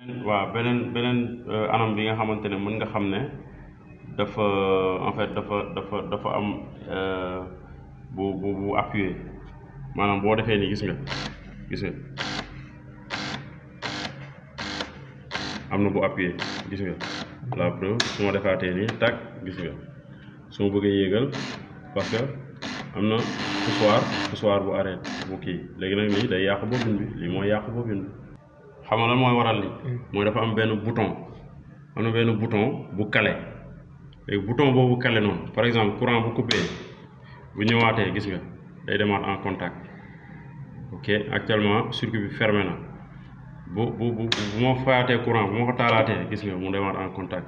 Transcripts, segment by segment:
waaw beneen anam bi nga xamante ne mën nga xam ne dafa en fait dafa am bu appuyé maanaam boo defee nii gis nga am na bu appuyé gis nga la preuve su ma defaatee nii tag gis nga su ma bëggee yéegal parce que am na poussoir bu arrêté bu kii léegi nag nii day yàq bobine bi lii mooy yàq bobine bi. xam nga lan mooy waral li mooy dafa am benn bouton bu kale léegi bouton boobu kale noonu par exemple courant bu coupé bu ñëwaatee gis nga day demaat en contact ok actuellement circuit bi fermé na bu ma fayaatee courant bu ma ko taalaatee gis nga mu demaat en contact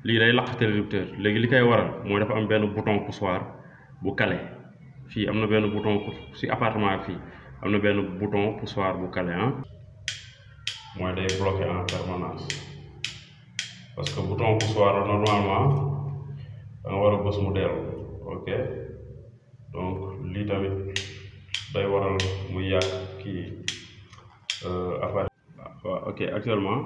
lii day lakk interrupteur léegi li koy waral mooy dafa am benn bouton poussoir bu kale fii am na benn bouton si appartement fii am na benn bouton poussoir bu kale mooy day bloqué en permanence parce que bouton poussoir normalement da nga war a bës mu dellu ok donc lii tamit day waral muy yàq kii affaire waaw ok actuellement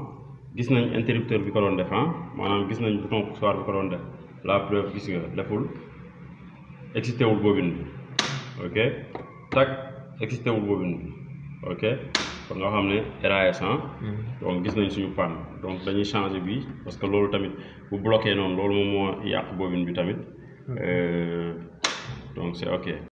gis nañ interrupteur bi ko doon def maanaam gis nañ bouton poussoir bi ko doon def la preuve gis nga deful excité wul bobine bi ok tak excité wul bobine bi ok kon nga xam ne RAS donc gis nañ suñu panne donc dañuy changer bi parce que loolu tamit bu bloqué noonu loolu moom moo yàq bobine bi tamit donc c'est ok.